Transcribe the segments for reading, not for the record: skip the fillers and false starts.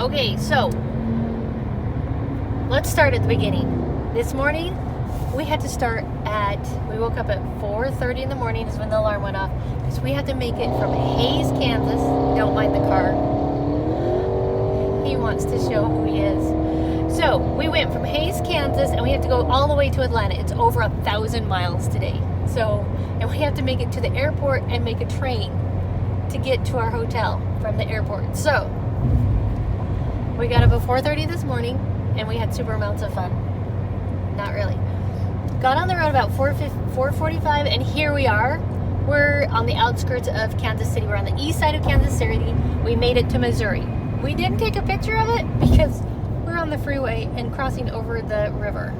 Okay, so let's start at the beginning. This morning, we had to we woke up at 4:30 in the morning is when the alarm went off, because we had to make it from Hays, Kansas. Don't mind the car. He wants to show who he is. So we went from Hays, Kansas, and we have to go all the way to Atlanta. It's over 1,000 miles today. And we have to make it to the airport and make a train to get to our hotel from the airport. So we got up at 4:30 this morning, and we had super amounts of fun. Not really. Got on the road about 4:45, and here we are. We're on the outskirts of Kansas City. We're on the east side of Kansas City. We made it to Missouri. We didn't take a picture of it because we're on the freeway and crossing over the river.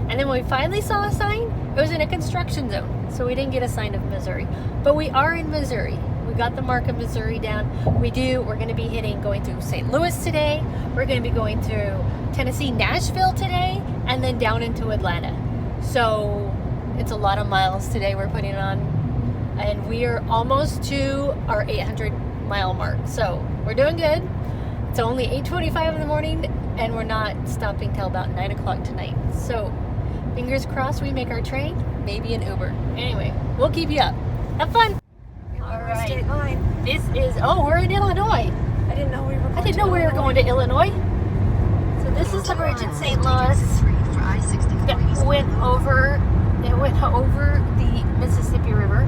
And then when we finally saw a sign, it was in a construction zone, so we didn't get a sign of Missouri. But we are in Missouri. We got the mark of Missouri down. We're going to be going through St. Louis today. We're going to be going through Tennessee, Nashville today, and then down into Atlanta. So it's a lot of miles today we're putting on. And we are almost to our 800 mile mark. So we're doing good. It's only 8:25 in the morning, and we're not stopping till about 9 o'clock tonight. So fingers crossed we make our train, maybe an Uber. Anyway, we'll keep you up. Have fun. All right. State line. We're in Illinois. I didn't know we were going to Illinois. So this is the bridge in St. Louis that went over the Mississippi River.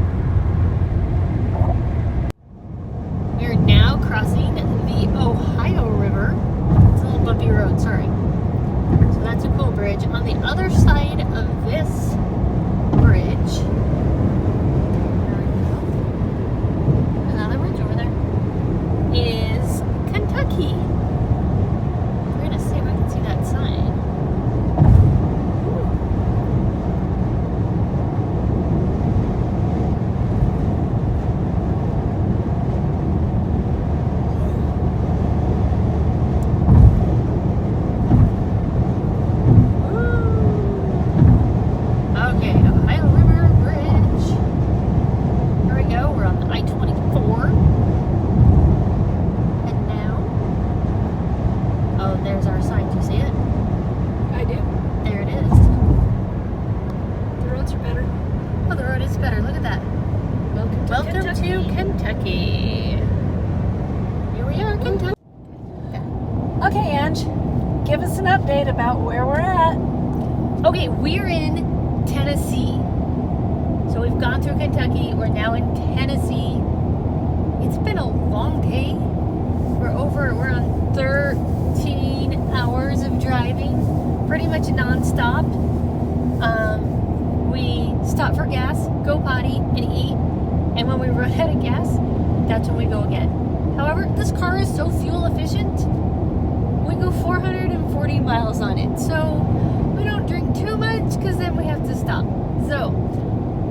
We're now crossing the Ohio River. It's a little bumpy road, sorry. So that's a cool bridge. On the other side of this bridge, another bridge over there, is Kentucky. We're gonna see if we can see that sign. Welcome to Kentucky. Here we are, Kentucky. Okay, Ange, give us an update about where we're at. Okay, we're in Tennessee. So we've gone through Kentucky. We're now in Tennessee. It's been a long day. We're on 13 hours of driving, pretty much nonstop. We stop for gas, go potty, and eat. And when we run out of gas, that's when we go again. However, this car is so fuel efficient, we go 440 miles on it. So we don't drink too much because then we have to stop. So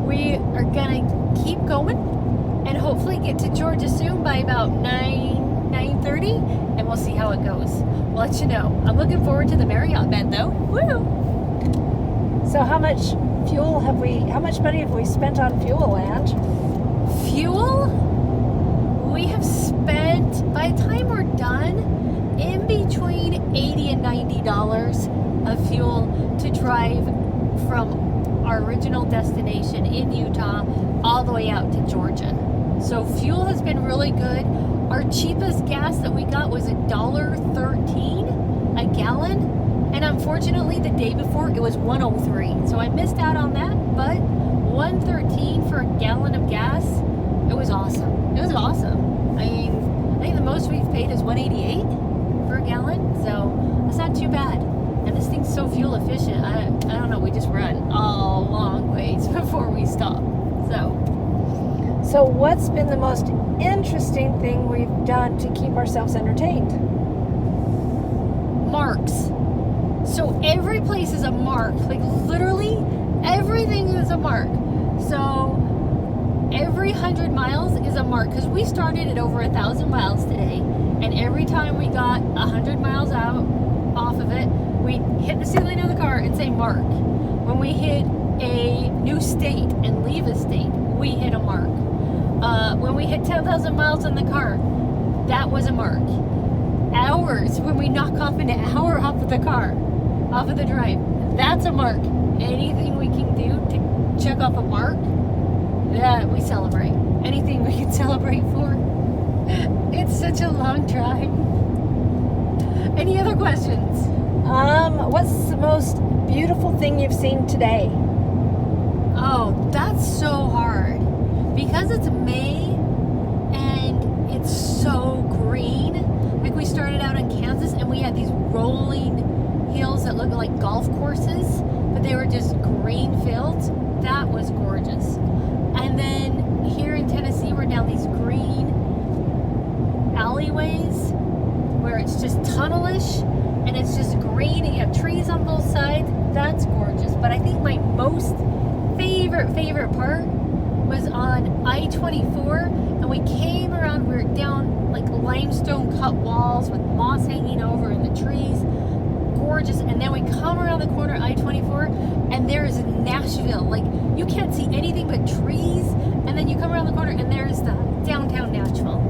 we are gonna keep going and hopefully get to Georgia soon by about 9:30, and we'll see how it goes. We'll let you know. I'm looking forward to the Marriott bed though. Woo! So how much money have we spent on fuel, Ange? Fuel, we have spent, by the time we're done, in between $80 and $90 of fuel to drive from our original destination in Utah all the way out to Georgia. So fuel has been really good. Our cheapest gas that we got was $1.13 a gallon, and unfortunately the day before it was $1.03. So I missed out on that, but $1.13 for a gallon of gas, it was awesome. It was awesome. I think the most we've paid is $1.88 for a gallon, so that's not too bad. And this thing's so fuel efficient. I don't know, we just run a long ways before we stop. So what's been the most interesting thing we've done to keep ourselves entertained? Marks. So every place is a mark. Like literally everything is a mark. So every 100 miles is a mark, because we started at over 1,000 miles today, and every time we got 100 miles off of it, we hit the ceiling of the car and say mark. When we hit a new state and leave a state, we hit a mark. When we hit 10,000 miles in the car, that was a mark. hours when we knock off an hour off of the car, off of the drive. That's a mark. Anything we can do to check off a mark, that we celebrate. Anything we can celebrate for. It's such a long drive. Any other questions? What's the most beautiful thing you've seen today? Oh, that's so hard. Because it's May and it's so green. Like we started out in Kansas and we had these rolling hills that looked like golf courses, but they were just green fields. That was gorgeous. And then here in Tennessee, we're down these green alleyways where it's just tunnelish and it's just green and you have trees on both sides. That's gorgeous. But I think my most favorite part was on I-24, and we came around, we were down like limestone cut walls with moss hanging over in the trees. Gorgeous. And then we come around the corner I-24 and there's Nashville. Like you can't see anything but trees, and then you come around the corner and there's the downtown Nashville.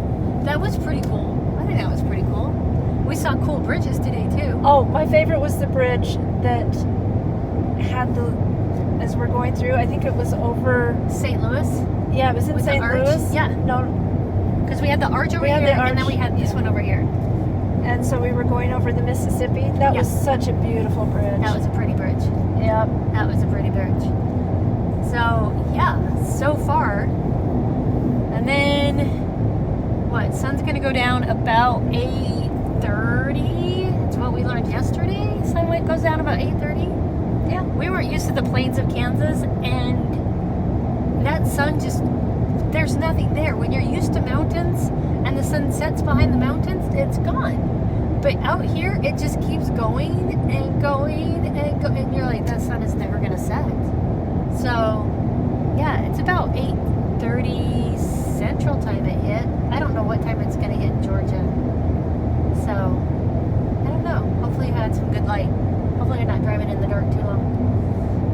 That was pretty cool. I think that was pretty cool. We saw cool bridges today too. Oh, my favorite was the bridge that had as we're going through, I think it was over St. Louis. Yeah, it was in With the St. arch? Louis. Yeah. No, Because we had the arch over We here, had the and then arch, we had this yeah. one over here. and so we were going over the Mississippi. That Yeah. was such a beautiful bridge. That was a pretty bridge. Yep. That was a pretty bridge. So, yeah, so far. And then, what? Sun's going to go down about 8:30. It's what we learned yesterday. Sun goes down about 8:30. Yeah. We weren't used to the plains of Kansas, and that sun just, there's nothing there. When you're used to mountains and the sun sets behind the mountains, it's gone. But out here, it just keeps going and going and you're like, that sun is never going to set. So, yeah, it's about 8:30 Central Time it hit. I don't know what time it's going to hit in Georgia. So, I don't know. Hopefully you had some good light. Hopefully you're not driving in the dark too long.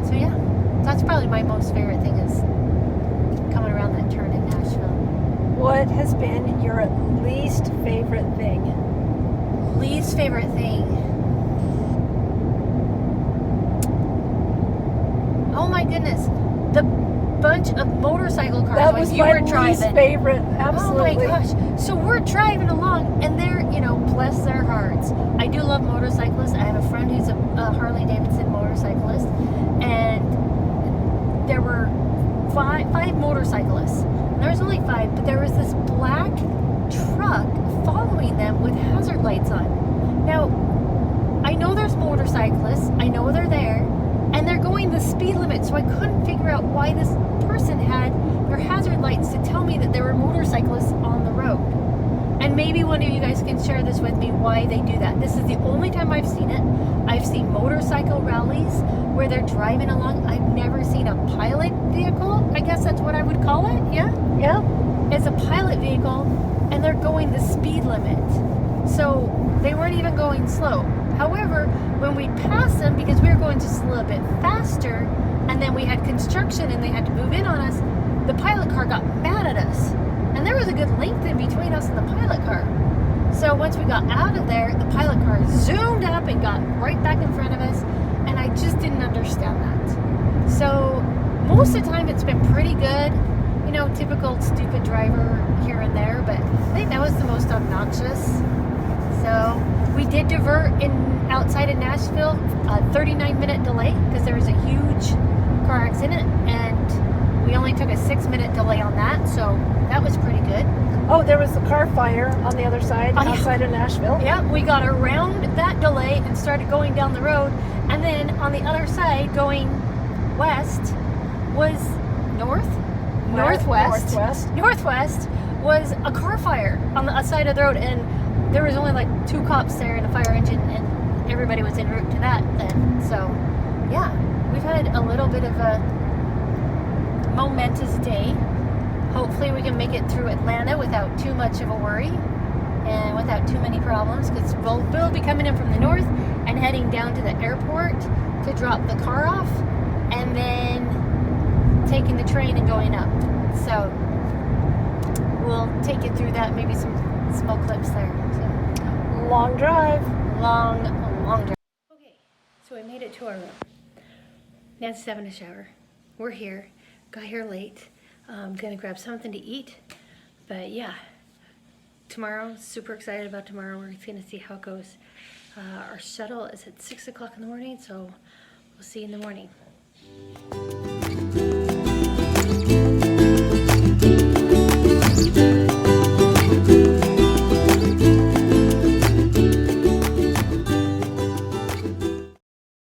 So, yeah, that's probably my most favorite thing is coming around that turn in Nashville. What has been your least favorite thing? Least favorite thing. Oh my goodness. The bunch of motorcycle cars That when was you my were driving. least favorite. Absolutely. Oh my gosh. So we're driving along and they're, bless their hearts. I do love motorcyclists. I have a friend who's a Harley Davidson motorcyclist, and there were five motorcyclists. And there was only 5, but there was this black truck following them with hazard lights on. Now, I know there's motorcyclists. I know they're there. And they're going the speed limit, so I couldn't figure out why this person had their hazard lights to tell me that there were motorcyclists on the road. And maybe one of you guys can share this with me, why they do that. This is the only time I've seen it. I've seen motorcycle rallies where they're driving along. I've never seen a pilot vehicle. I guess that's what I would call it, yeah? Yeah. It's a pilot vehicle, and they're going the speed limit. So they weren't even going slow. However, when we passed them, because we were going just a little bit faster, and then we had construction and they had to move in on us, the pilot car got mad at us. And there was a good length in between us and the pilot car. So once we got out of there, the pilot car zoomed up and got right back in front of us, and I just didn't understand that. So most of the time it's been pretty good. Typical stupid driver here and there, but I think that was the most obnoxious. So we did divert outside of Nashville, a 39-minute delay because there was a huge car accident, and we only took a 6-minute delay on that, so that was pretty good. Oh, there was a car fire on the other side, Oh, yeah. outside of Nashville. Yeah, we got around that delay and started going down the road, and then on the other side, going west, was northwest was a car fire on the side of the road, and there was only like 2 cops there and a fire engine, and everybody was en route to that then. So, yeah, we've had a little bit of a momentous day. Hopefully we can make it through Atlanta without too much of a worry and without too many problems, because we'll be coming in from the north and heading down to the airport to drop the car off, and then taking the train and going up. So we'll take you through that, maybe some small clips there. So Long drive. Long drive. Okay, so I made it to our room. Nancy's having a shower. We're here. Got here late. Gonna grab something to eat. But yeah, tomorrow, super excited about tomorrow. We're gonna see how it goes. Our shuttle is at 6 o'clock in the morning, so we'll see you in the morning.